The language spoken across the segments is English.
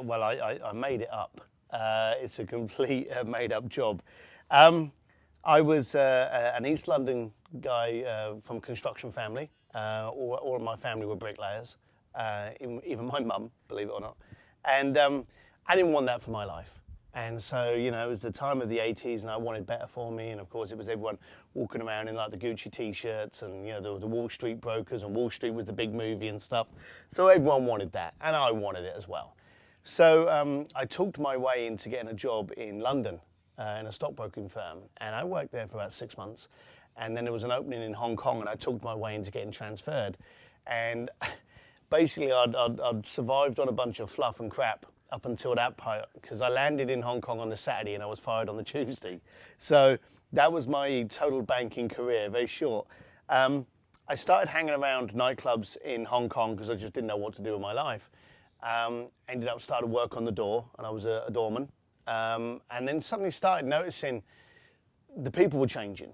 Well, I made it up. It's a complete made-up job. I was an East London guy from a construction family. All of my family were bricklayers, even my mum, believe it or not. And I didn't want that for my life. And so, you know, it was the time of the 80s and I wanted better for me. And of course, it was everyone walking around in like the Gucci t-shirts and, you know, the Wall Street brokers, and Wall Street was the big movie and stuff. So everyone wanted that and I wanted it as well. So I talked my way into getting a job in London in a stockbroking firm. And I worked there for about 6 months. And then there was an opening in Hong Kong and I talked my way into getting transferred. And basically I'd survived on a bunch of fluff and crap up until that point, because I landed in Hong Kong on the Saturday and I was fired on the Tuesday. So that was my total banking career, very short. I started hanging around nightclubs in Hong Kong because I just didn't know what to do with my life. Ended up starting work on the door, and I was a doorman. And then suddenly started noticing the people were changing.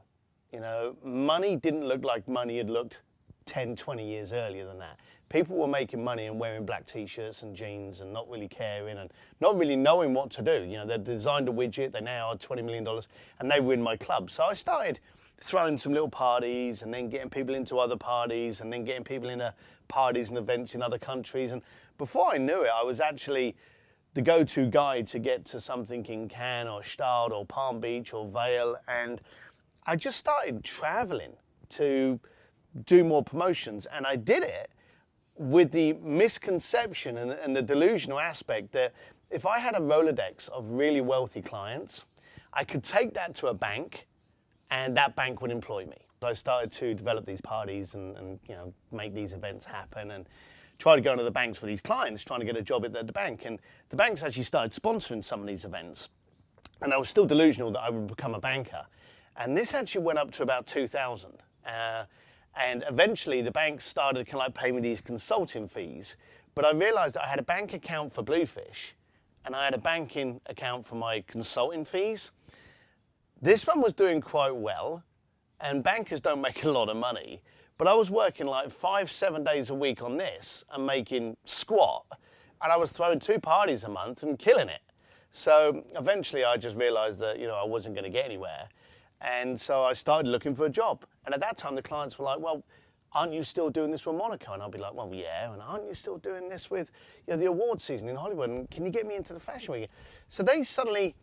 You know, money didn't look like money had looked 10, 20 years earlier than that. People were making money and wearing black t-shirts and jeans and not really caring and not really knowing what to do. You know, they'd designed a widget, they now had $20 million, and they were in my club. So I started throwing some little parties and then getting people into other parties and then getting people into parties and events in other countries. And before I knew it, I was actually the go-to guy to get to something in Cannes or Stade or Palm Beach or Vail. And I just started traveling to do more promotions, and I did it with the misconception and the delusional aspect that if I had a Rolodex of really wealthy clients, I could take that to a bank and that bank would employ me. I started to develop these parties and you know, make these events happen and try to go into the banks with these clients, trying to get a job at the bank. And the banks actually started sponsoring some of these events. And I was still delusional that I would become a banker. And this actually went up to about 2000. And eventually the banks started kind of like paying me these consulting fees. But I realized that I had a bank account for Bluefish and I had a banking account for my consulting fees. This one was doing quite well, and bankers don't make a lot of money. But I was working like 5-7 days a week on this and making squat. And I was throwing 2 parties a month and killing it. So eventually I just realized that, you know, I wasn't going to get anywhere. And so I started looking for a job. And at that time, the clients were like, well, aren't you still doing this with Monaco? And I'll be like, well, yeah. And aren't you still doing this with, you know, the award season in Hollywood? And can you get me into the fashion week? So they suddenly,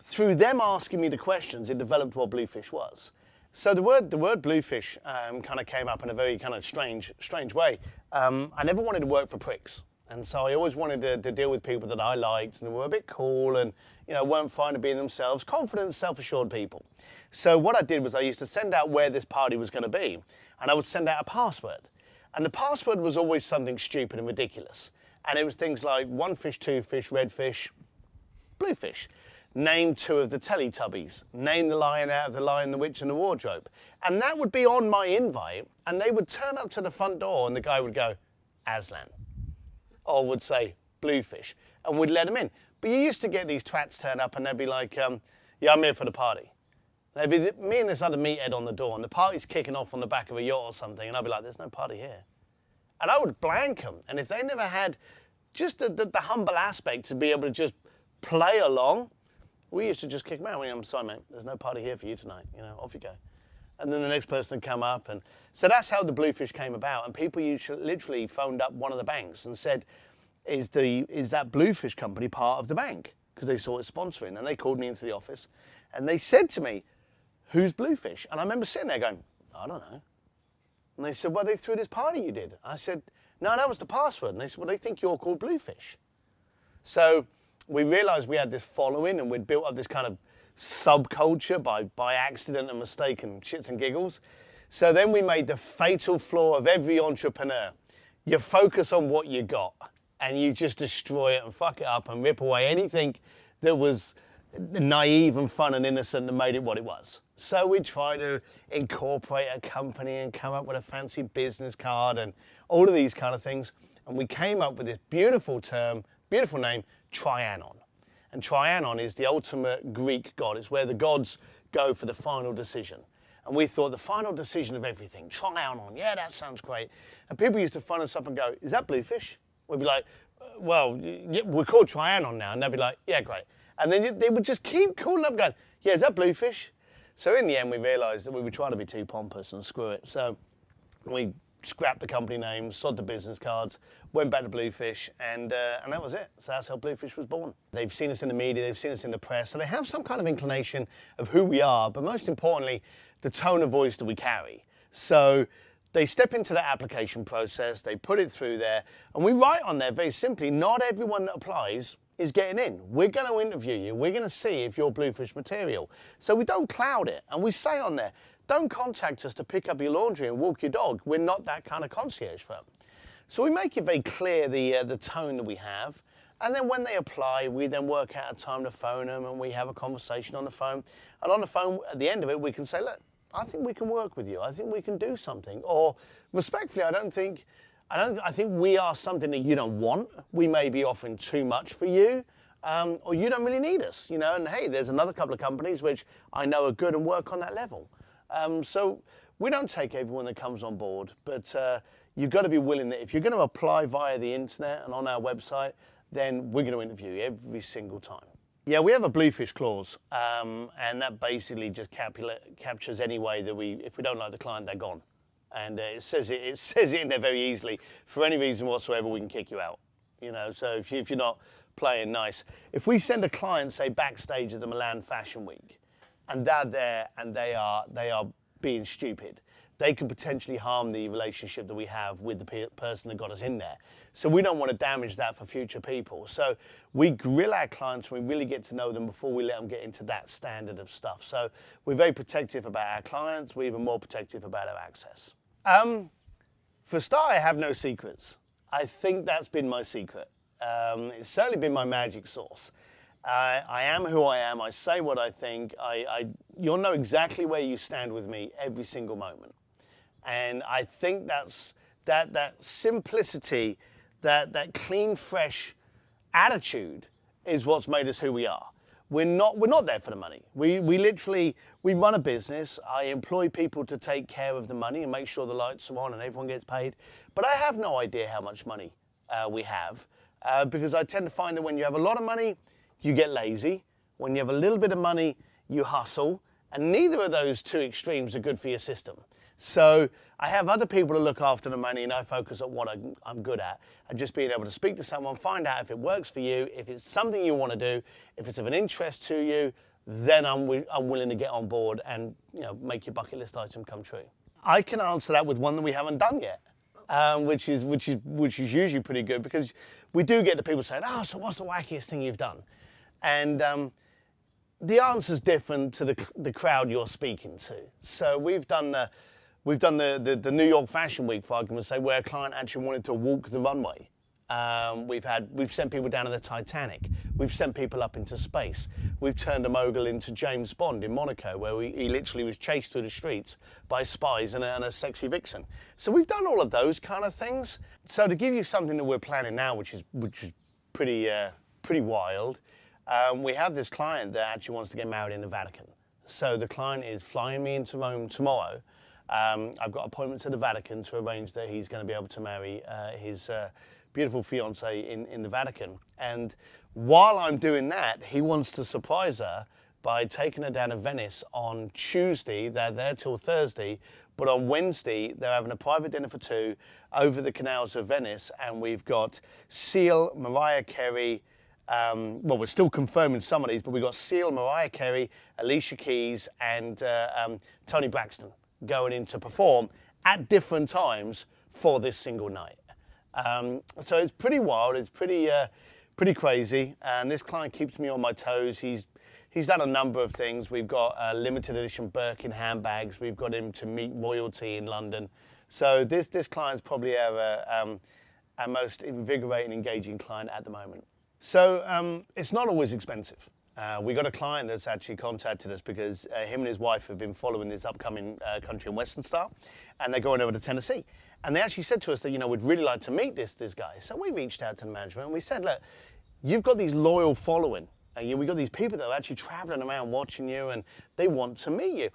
through them asking me the questions, it developed what Bluefish was. So the word Bluefish kind of came up in a very kind of strange way. I never wanted to work for pricks. And so I always wanted to deal with people that I liked and were a bit cool and, you know, weren't fine to being themselves, confident, self-assured people. So what I did was I used to send out where this party was going to be, and I would send out a password. And the password was always something stupid and ridiculous. And it was things like 1 fish, 2 fish, red fish, Bluefish. Name 2 of the Teletubbies. Name the lion out of The Lion, the Witch and the Wardrobe. And that would be on my invite, and they would turn up to the front door and the guy would go, Aslan. Or would say, Bluefish, and we'd let them in. But you used to get these twats turn up and they'd be like, yeah, I'm here for the party. They'd be me and this other meathead on the door, and the party's kicking off on the back of a yacht or something, and I'd be like, there's no party here. And I would blank them. And if they never had just the humble aspect to be able to just play along, we used to just kick them out. I'm sorry, mate, there's no party here for you tonight. You know, off you go. And then the next person would come up. And so that's how the Bluefish came about. And people usually literally phoned up one of the banks and said, is that Bluefish company part of the bank? Because they saw it sponsoring. And they called me into the office and they said to me, who's Bluefish? And I remember sitting there going, I don't know. And they said, well, they threw this party you did. I said, no, that was the password. And they said, well, they think you're called Bluefish. So we realized we had this following and we'd built up this kind of subculture by accident and mistake and shits and giggles. So then we made the fatal flaw of every entrepreneur. You focus on what you got and you just destroy it and fuck it up and rip away anything that was naive and fun and innocent that made it what it was. So we tried to incorporate a company and come up with a fancy business card and all of these kind of things. And we came up with this beautiful term, beautiful name, Trianon. And Trianon is the ultimate Greek god. It's where the gods go for the final decision. And we thought the final decision of everything, Trianon, yeah, that sounds great. And people used to phone us up and go, is that Bluefish? We'd be like, well, we're called Trianon now. And they'd be like, yeah, great. And then they would just keep calling up going, yeah, is that Bluefish? So in the end, we realised that we were trying to be too pompous and screw it. So we scrapped the company name, sold the business cards, went back to Bluefish, and that was it. So that's how Bluefish was born. They've seen us in the media, they've seen us in the press, so they have some kind of inclination of who we are, but most importantly, the tone of voice that we carry. So they step into the application process, they put it through there, and we write on there very simply, not everyone that applies is getting in. We're going to interview you. We're going to see if you're Bluefish material. So we don't cloud it, and we say on there, don't contact us to pick up your laundry and walk your dog. We're not that kind of concierge firm. So we make it very clear the tone that we have. And then when they apply, we then work out a time to phone them and we have a conversation on the phone. And on the phone, at the end of it, we can say, look, I think we can work with you. I think we can do something. Or respectfully, I think we are something that you don't want. We may be offering too much for you. Or you don't really need us, you know. And hey, there's another couple of companies which I know are good and work on that level. So we don't take everyone that comes on board, but you've got to be willing that if you're going to apply via the internet and on our website, then we're going to interview you every single time. Yeah, we have a Bluefish clause, and that basically just captures any way that if we don't like the client, they're gone. And it says it in there very easily. For any reason whatsoever, we can kick you out. You know, so if you're not playing nice. If we send a client, say, backstage at the Milan Fashion Week, and they're there and they are being stupid, they could potentially harm the relationship that we have with the person that got us in there. So we don't want to damage that for future people. So we grill our clients and we really get to know them before we let them get into that standard of stuff. So we're very protective about our clients. We're even more protective about our access. For a start, I have no secrets. I think that's been my secret. It's certainly been my magic sauce. I am who I am. I say what I think. You'll know exactly where you stand with me every single moment. And I think that's that simplicity, that clean, fresh attitude is what's made us who we are. We're not there for the money. We literally run a business. I employ people to take care of the money and make sure the lights are on and everyone gets paid. But I have no idea how much money we have because I tend to find that when you have a lot of money, you get lazy. When you have a little bit of money, you hustle. And neither of those two extremes are good for your system. So I have other people to look after the money and I focus on what I'm good at. And just being able to speak to someone, find out if it works for you, if it's something you want to do, if it's of an interest to you, then I'm willing to get on board and make your bucket list item come true. I can answer that with one that we haven't done yet. Which is usually pretty good because we do get the people saying, oh, so what's the wackiest thing you've done? And the answer's different to the crowd you're speaking to. So we've done the New York Fashion Week, for argument's sake, where a client actually wanted to walk the runway. We've sent people down to the Titanic. We've sent people up into space. We've turned a mogul into James Bond in Monaco, where he literally was chased through the streets by spies and a sexy vixen. So we've done all of those kind of things. So to give you something that we're planning now, which is pretty wild, we have this client that actually wants to get married in the Vatican. So the client is flying me into Rome tomorrow. I've got appointments at the Vatican to arrange that he's going to be able to marry his beautiful fiancée in the Vatican. And while I'm doing that, he wants to surprise her by taking her down to Venice on Tuesday. They're there till Thursday, but on Wednesday, they're having a private dinner for two over the canals of Venice, and we've got Seal, Mariah Carey, well, we're still confirming some of these, but we've got Seal, Mariah Carey, Alicia Keys, and Toni Braxton going in to perform at different times for this single night. So it's pretty wild, it's pretty crazy, and this client keeps me on my toes. He's done a number of things. We've got limited edition Birkin handbags. We've got him to meet royalty in London. So this client's probably our most invigorating, engaging client at the moment. So it's not always expensive. We got a client that's actually contacted us because him and his wife have been following this upcoming country and western star, and they're going over to Tennessee. And they actually said to us that, we'd really like to meet this guy. So we reached out to the management and we said, look, you've got these loyal following. We've got these people that are actually traveling around watching you and they want to meet you.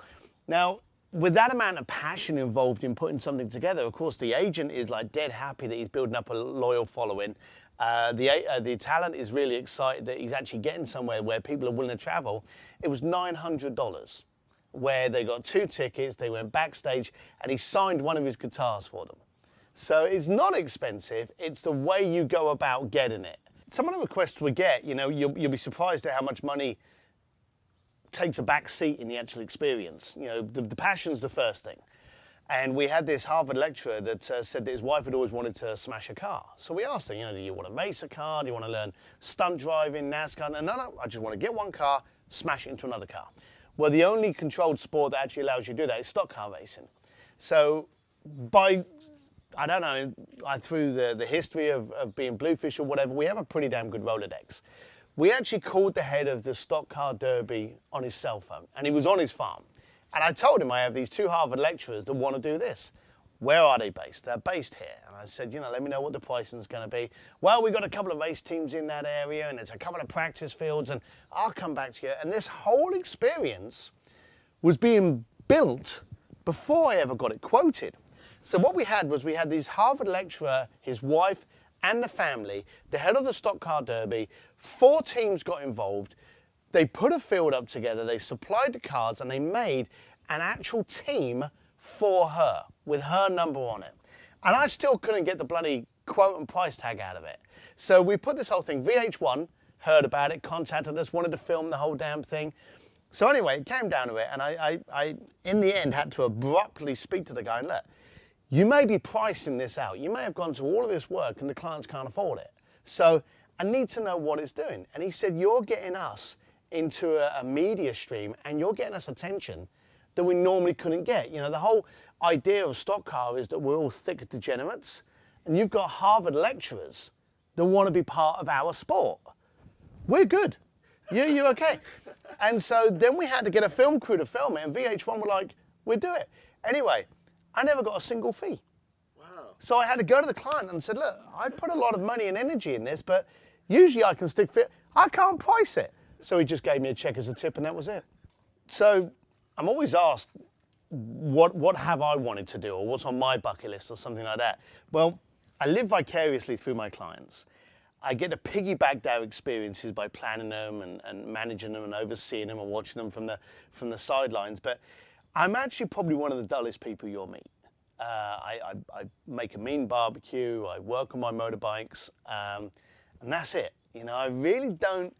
Now, with that amount of passion involved in putting something together, of course, the agent is like dead happy that he's building up a loyal following. The talent is really excited that he's actually getting somewhere where people are willing to travel. It was $900, where they got 2 tickets, they went backstage, and he signed one of his guitars for them. So it's not expensive, it's the way you go about getting it. Some of the requests we get, you'll be surprised at how much money takes a back seat in the actual experience. The passion's the first thing. And we had this Harvard lecturer that said that his wife had always wanted to smash a car. So we asked her, do you want to race a car? Do you want to learn stunt driving, NASCAR? And no, I just want to get one car, smash it into another car. Well, the only controlled sport that actually allows you to do that is stock car racing. So through the history of being Bluefish or whatever, we have a pretty damn good Rolodex. We actually called the head of the stock car derby on his cell phone, and he was on his farm. And I told him I have these 2 Harvard lecturers that want to do this. Where are they based? They're based here. And I said, let me know what the pricing is going to be. Well, we've got a couple of race teams in that area, and there's a couple of practice fields, and I'll come back to you. And this whole experience was being built before I ever got it quoted. So what we had these Harvard lecturer, his wife, and the family, the head of the stock car derby. 4 teams got involved. They put a field up together, they supplied the cars, and they made an actual team for her, with her number on it. And I still couldn't get the bloody quote and price tag out of it. So we put this whole thing, VH1 heard about it, contacted us, wanted to film the whole damn thing. So anyway, it came down to it, and I in the end, had to abruptly speak to the guy and look, you may be pricing this out. You may have gone to all of this work and the clients can't afford it. So I need to know what it's doing. And he said, you're getting us into a media stream, and you're getting us attention that we normally couldn't get. The whole idea of stock car is that we're all thick degenerates, and you've got Harvard lecturers that want to be part of our sport. We're good. You're okay. And so then we had to get a film crew to film it, and VH1 were like, we'll do it. Anyway, I never got a single fee. Wow. So I had to go to the client and said, look, I put a lot of money and energy in this, but usually I can stick fit. I can't price it. So he just gave me a check as a tip, and that was it. So I'm always asked, what have I wanted to do, or what's on my bucket list, or something like that. Well, I live vicariously through my clients. I get to piggyback their experiences by planning them and managing them and overseeing them and watching them from the sidelines. But I'm actually probably one of the dullest people you'll meet. I make a mean barbecue, I work on my motorbikes, and that's it. I really don't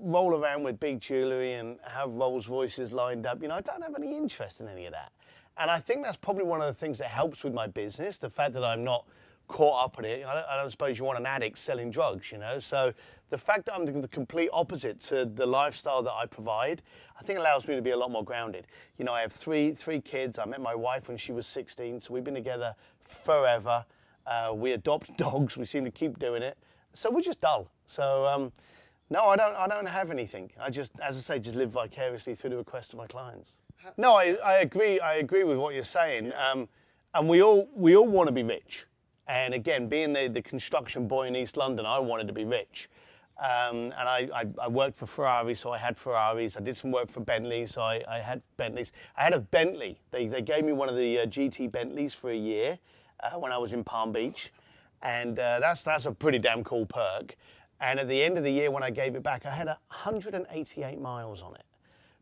roll around with big jewellery and have Rolls Royces lined up. I don't have any interest in any of that. And I think that's probably one of the things that helps with my business, the fact that I'm not caught up in it. I don't suppose you want an addict selling drugs, So the fact that I'm the complete opposite to the lifestyle that I provide, I think allows me to be a lot more grounded. I have three kids. I met my wife when she was 16, so we've been together forever. We adopt dogs. We seem to keep doing it. So we're just dull. So no, I don't have anything. I just, as I say, just live vicariously through the requests of my clients. No, I agree with what you're saying. And we all want to be rich. And again, being the construction boy in East London, I wanted to be rich. And I worked for Ferrari, so I had Ferraris. I did some work for Bentley, so I had Bentleys. I had a Bentley. They gave me one of the GT Bentleys for a year when I was in Palm Beach. And that's a pretty damn cool perk. And at the end of the year, when I gave it back, I had 188 miles on it.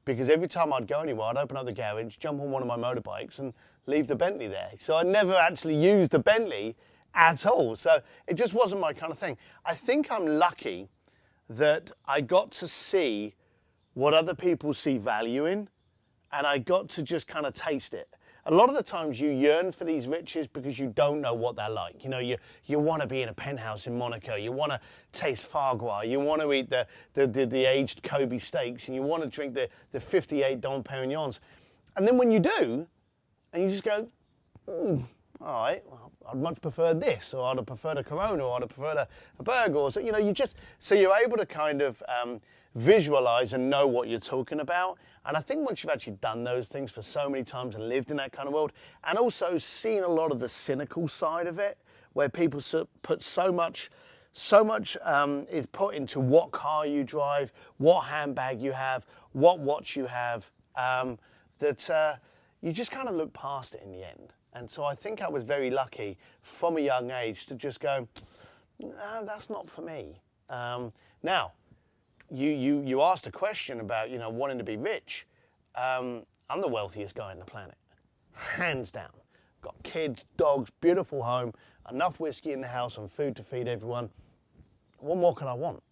Because every time I'd go anywhere, I'd open up the garage, jump on one of my motorbikes, and leave the Bentley there. So I never actually used the Bentley at all. So it just wasn't my kind of thing. I think I'm lucky that I got to see what other people see value in, and I got to just kind of taste it. A lot of the times you yearn for these riches because you don't know what they're like. You want to be in a penthouse in Monaco. You want to taste foie gras. You want to eat the aged Kobe steaks, and you want to drink the 58 Dom Perignons. And then when you do, and you just go, all right, well, I'd much prefer this, or I'd have preferred a Corona, or I'd have preferred a burger, or so, so you're able to kind of visualize and know what you're talking about. And I think once you've actually done those things for so many times and lived in that kind of world, and also seen a lot of the cynical side of it, where people put so much is put into what car you drive, what handbag you have, what watch you have, that you just kind of look past it in the end. And so I think I was very lucky from a young age to just go, No, that's not for me. Now, you asked a question about, wanting to be rich. I'm the wealthiest guy on the planet, hands down. Got kids, dogs, beautiful home, enough whiskey in the house and food to feed everyone. What more can I want?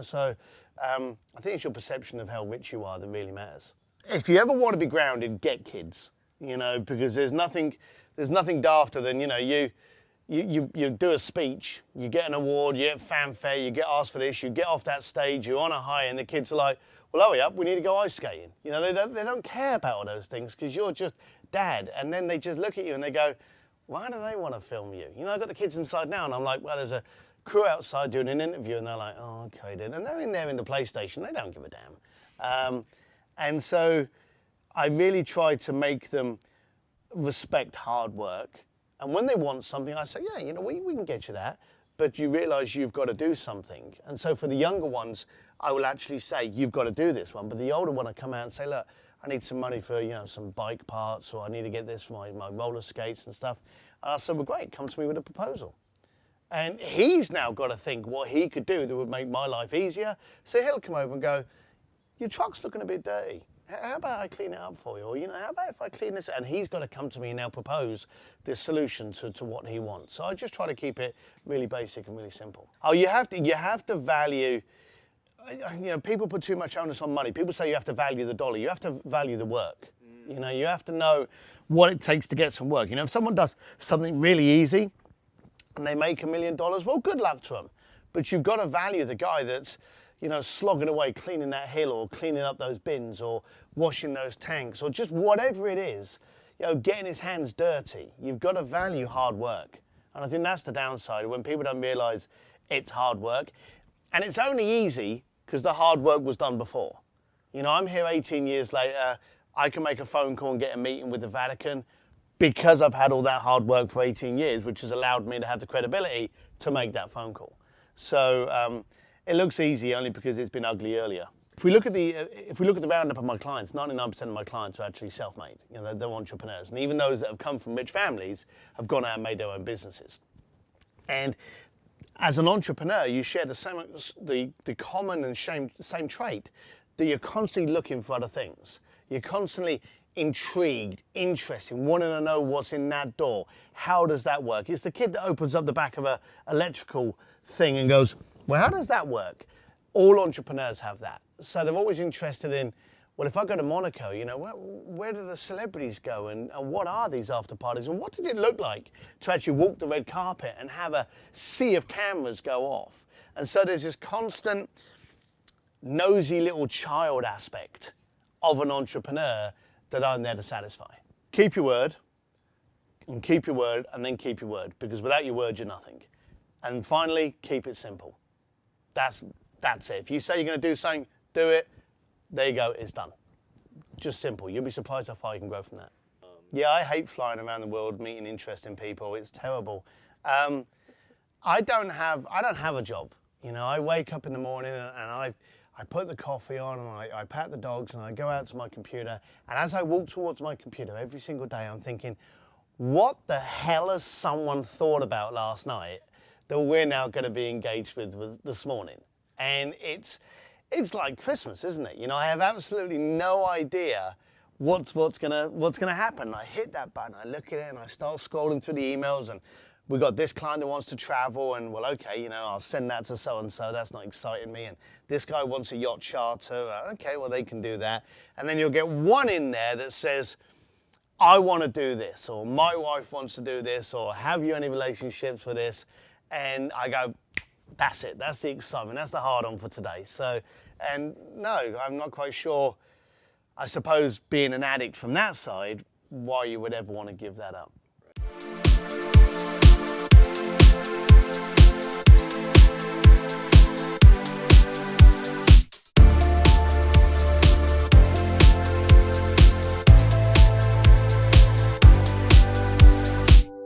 So I think it's your perception of how rich you are that really matters. If you ever want to be grounded, get kids, because there's nothing dafter than, you do a speech, you get an award, you get fanfare, you get asked for this, you get off that stage, you're on a high, and the kids are like, well, hurry up, we need to go ice skating. They don't care about all those things because you're just dad. And then they just look at you and they go, why do they want to film you? I've got the kids inside now and I'm like, well, there's a crew outside doing an interview, and they're like, oh, okay then. And they're in there in the PlayStation, they don't give a damn. And so I really try to make them respect hard work. And when they want something, I say, yeah, we can get you that, but you realize you've got to do something. And so for the younger ones, I will actually say, you've got to do this one. But the older one, I come out and say, look, I need some money for, some bike parts, or I need to get this for my roller skates and stuff. And I said, well, great, come to me with a proposal. And he's now got to think what he could do that would make my life easier. So he'll come over and go, your truck's looking a bit dirty. How about I clean it up for you? Or, how about if I clean this? And he's got to come to me and now propose this solution to what he wants. So I just try to keep it really basic and really simple. Oh, you have to value, people put too much onus on money. People say you have to value the dollar. You have to value the work. You have to know what it takes to get some work. If someone does something really easy and they make $1 million, well, good luck to them. But you've got to value the guy that's, slogging away, cleaning that hill or cleaning up those bins or washing those tanks or just whatever it is, getting his hands dirty. You've got to value hard work. And I think that's the downside when people don't realize it's hard work. And it's only easy because the hard work was done before. I'm here 18 years later. I can make a phone call and get a meeting with the Vatican because I've had all that hard work for 18 years, which has allowed me to have the credibility to make that phone call. So it looks easy only because it's been ugly earlier. If we look at the roundup of my clients, 99% of my clients are actually self-made. They're entrepreneurs, and even those that have come from rich families have gone out and made their own businesses. And as an entrepreneur, you share the common and same trait that you're constantly looking for other things. You're constantly intrigued, interested, wanting to know what's in that door. How does that work? It's the kid that opens up the back of an electrical thing and goes, well, how does that work? All entrepreneurs have that. So they're always interested in, well, if I go to Monaco, where do the celebrities go and what are these after parties? And what does it look like to actually walk the red carpet and have a sea of cameras go off? And so there's this constant nosy little child aspect of an entrepreneur that I'm there to satisfy. Keep your word, and keep your word, and then keep your word, because without your word, you're nothing. And finally, keep it simple. That's it. If you say you're going to do something, do it. There you go, it's done. Just simple. You'll be surprised how far you can grow from that. Yeah, I hate flying around the world, meeting interesting people. It's terrible. I don't have a job. I wake up in the morning and I put the coffee on and I pat the dogs and I go out to my computer. And as I walk towards my computer every single day, I'm thinking, what the hell has someone thought about last night that we're now going to be engaged with this morning? And it's like Christmas, isn't it? I have absolutely no idea what's gonna happen. I hit that button, I look at it, and I start scrolling through the emails, and we got this client that wants to travel, and well, okay, I'll send that to so and so. That's not exciting me. And this guy wants a yacht charter. Okay, well, they can do that. And then you'll get one in there that says, I want to do this, or my wife wants to do this, or have you any relationships with this? And I go, that's it. That's the excitement. That's the hard on for today. So, and no, I'm not quite sure, I suppose, being an addict from that side, why you would ever want to give that up.